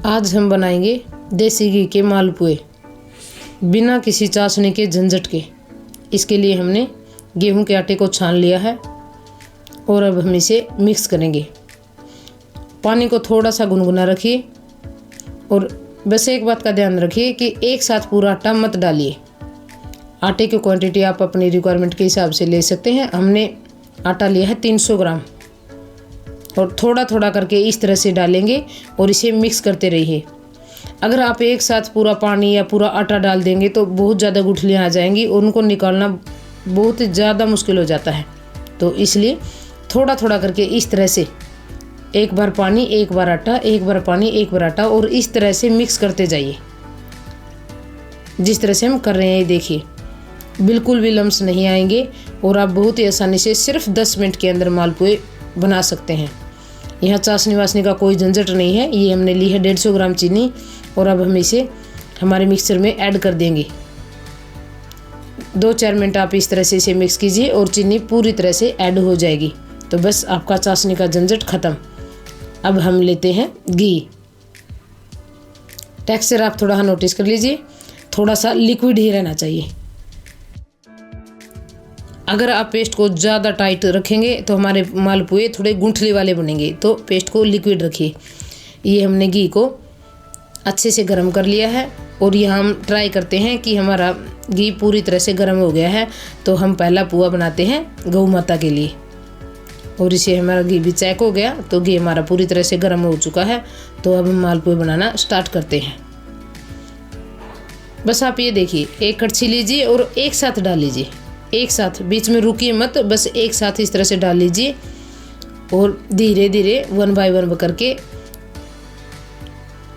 आज हम बनाएंगे देसी घी के मालपुए बिना किसी चाशनी के झंझट के। इसके लिए हमने गेहूं के आटे को छान लिया है और अब हम इसे मिक्स करेंगे। पानी को थोड़ा सा गुनगुना रखिए और बस एक बात का ध्यान रखिए कि एक साथ पूरा आटा मत डालिए। आटे की क्वांटिटी आप अपनी रिक्वायरमेंट के हिसाब से ले सकते हैं। हमने आटा लिया है 300 ग्राम और थोड़ा थोड़ा करके इस तरह से डालेंगे और इसे मिक्स करते रहिए। अगर आप एक साथ पूरा पानी या पूरा आटा डाल देंगे तो बहुत ज़्यादा गुठलियाँ आ जाएंगी और उनको निकालना बहुत ज़्यादा मुश्किल हो जाता है। तो इसलिए थोड़ा थोड़ा करके इस तरह से एक बार पानी एक बार आटा, एक बार पानी एक बार आटा, और इस तरह से मिक्स करते जाइए। जिस तरह से हम कर रहे हैं ये देखिए, बिल्कुल भी लम्स नहीं आएंगे और आप बहुत ही आसानी से सिर्फ 10 मिनट के अंदर मालपुए बना सकते हैं। यहाँ चाशनी वाशनी का कोई झंझट नहीं है। ये हमने ली है 150 ग्राम चीनी और अब हम इसे हमारे मिक्सर में ऐड कर देंगे। 2-4 मिनट आप इस तरह से इसे मिक्स कीजिए और चीनी पूरी तरह से ऐड हो जाएगी। तो बस आपका चाशनी का झंझट ख़त्म। अब हम लेते हैं घी। टेक्सचर आप थोड़ा नोटिस कर लीजिए, थोड़ा सा लिक्विड ही रहना चाहिए। अगर आप पेस्ट को ज़्यादा टाइट रखेंगे तो हमारे मालपुए थोड़े गुंठली वाले बनेंगे, तो पेस्ट को लिक्विड रखिए। ये हमने घी को अच्छे से गर्म कर लिया है और यहाँ हम ट्राई करते हैं कि हमारा घी पूरी तरह से गर्म हो गया है। तो हम पहला पुआ बनाते हैं गौ माता के लिए और इसे हमारा घी भी चेक हो गया, तो घी हमारा पूरी तरह से गर्म हो चुका है। तो अब हम मालपुए बनाना स्टार्ट करते हैं। बस आप ये देखिए, एक कड़छी लीजिए और एक साथ डाल लीजिए, एक साथ, बीच में रुकिए मत, बस एक साथ इस तरह से डाल लीजिए और धीरे धीरे 1 बाय 1 करके।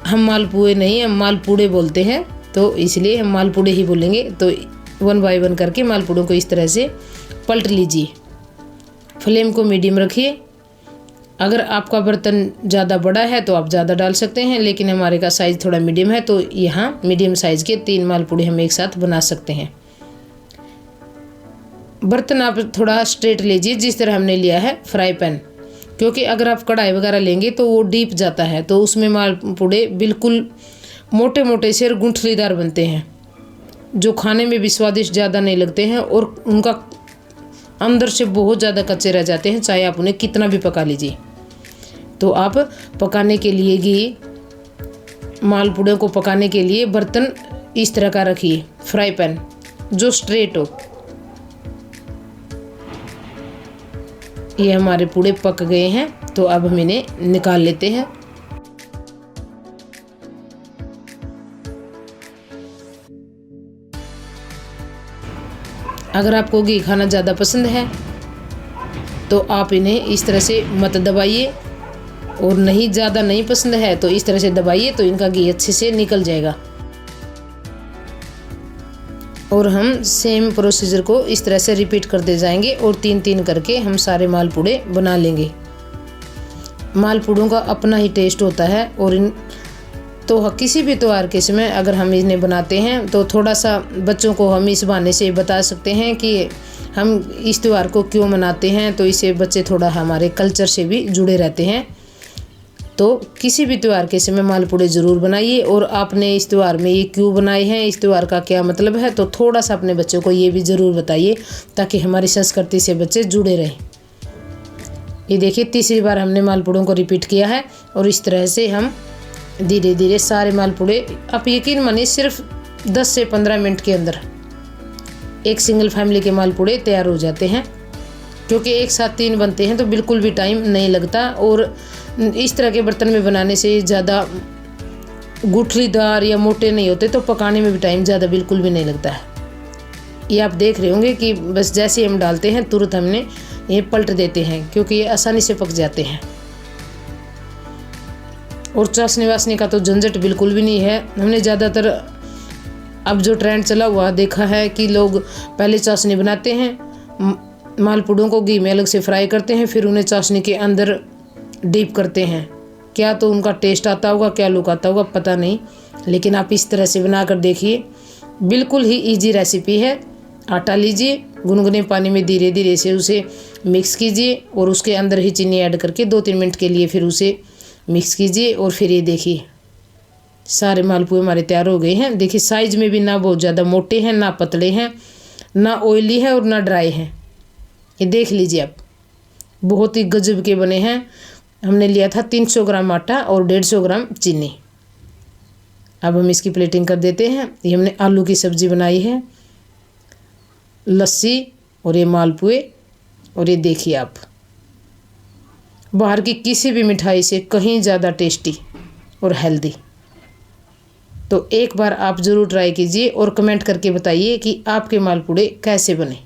हम मालपुए नहीं, हम मालपूड़े बोलते हैं, तो इसलिए हम मालपूड़े ही बोलेंगे। तो 1 बाय 1 करके मालपूड़ों को इस तरह से पलट लीजिए। फ्लेम को मीडियम रखिए। अगर आपका बर्तन ज़्यादा बड़ा है तो आप ज़्यादा डाल सकते हैं, लेकिन हमारे का साइज़ थोड़ा मीडियम है, तो यहाँ मीडियम साइज़ के 3 मालपूड़े हम एक साथ बना सकते हैं। बर्तन आप थोड़ा स्ट्रेट लीजिए, जिस तरह हमने लिया है फ्राई पैन, क्योंकि अगर आप कढ़ाई वगैरह लेंगे तो वो डीप जाता है, तो उसमें मालपुड़े बिल्कुल मोटे मोटे से और गुंठलीदार बनते हैं, जो खाने में भी स्वादिष्ट ज़्यादा नहीं लगते हैं और उनका अंदर से बहुत ज़्यादा कच्चे रह जाते हैं, चाहे आप उन्हें कितना भी पका लीजिए। तो आप पकाने के लिए घी, मालपुड़े को पकाने के लिए बर्तन इस तरह का रखिए, फ्राई पैन जो स्ट्रेट हो। ये हमारे पूड़े पक गए हैं, तो अब हम इन्हें निकाल लेते हैं। अगर आपको घी खाना ज़्यादा पसंद है तो आप इन्हें इस तरह से मत दबाइए, और नहीं ज़्यादा नहीं पसंद है तो इस तरह से दबाइए, तो इनका घी अच्छे से निकल जाएगा। और हम सेम प्रोसीजर को इस तरह से रिपीट करते जाएंगे और 3-3 करके हम सारे मालपुड़े बना लेंगे। मालपुड़ों का अपना ही टेस्ट होता है और इन तो किसी भी त्यौहार के समय अगर हम इन्हें बनाते हैं तो थोड़ा सा बच्चों को हम इस बहाने से बता सकते हैं कि हम इस त्यौहार को क्यों मनाते हैं, तो इससे बच्चे थोड़ा हमारे कल्चर से भी जुड़े रहते हैं। तो किसी भी त्यौहार के समय मालपुड़े ज़रूर बनाइए, और आपने इस त्यौहार में ये क्यों बनाए हैं, इस त्यौहार का क्या मतलब है, तो थोड़ा सा अपने बच्चों को ये भी ज़रूर बताइए, ताकि हमारी संस्कृति से बच्चे जुड़े रहें। ये देखिए, तीसरी बार हमने मालपुड़ों को रिपीट किया है और इस तरह से हम धीरे धीरे सारे मालपुड़े, आप यकीन मानिए सिर्फ 10 से 15 मिनट के अंदर एक सिंगल फैमिली के मालपुड़े तैयार हो जाते हैं। क्योंकि एक साथ 3 बनते हैं तो बिल्कुल भी टाइम नहीं लगता, और इस तरह के बर्तन में बनाने से ज़्यादा गुठलीदार या मोटे नहीं होते, तो पकाने में भी टाइम ज़्यादा बिल्कुल भी नहीं लगता है। ये आप देख रहे होंगे कि बस जैसे हम डालते हैं तुरंत हमने ये पलट देते हैं, क्योंकि ये आसानी से पक जाते हैं। और चाशनी वाशनी का तो झंझट बिल्कुल भी नहीं है। हमने ज़्यादातर अब जो ट्रेंड चला हुआ देखा है कि लोग पहले चाशनी बनाते हैं, मालपुड़ों को घी में अलग से फ्राई करते हैं, फिर उन्हें चाशनी के अंदर डीप करते हैं। क्या तो उनका टेस्ट आता होगा, क्या लुक आता होगा, पता नहीं, लेकिन आप इस तरह से बना कर देखिए, बिल्कुल ही इजी रेसिपी है। आटा लीजिए, गुनगुने पानी में धीरे धीरे से उसे मिक्स कीजिए और उसके अंदर ही चीनी ऐड करके 2-3 मिनट के लिए फिर उसे मिक्स कीजिए। और फिर ये देखिए सारे मालपुए हमारे तैयार हो गए हैं। देखिए साइज में भी ना बहुत ज़्यादा मोटे हैं ना पतले हैं, ना ऑयली है और ना ड्राई हैं। ये देख लीजिए आप, बहुत ही गजब के बने हैं। हमने लिया था 300 ग्राम आटा और 150 ग्राम चीनी। अब हम इसकी प्लेटिंग कर देते हैं। ये हमने आलू की सब्ज़ी बनाई है, लस्सी और ये मालपुए, और ये देखिए आप, बाहर की किसी भी मिठाई से कहीं ज़्यादा टेस्टी और हेल्दी। तो एक बार आप ज़रूर ट्राई कीजिए और कमेंट करके बताइए कि आपके मालपुड़े कैसे बने।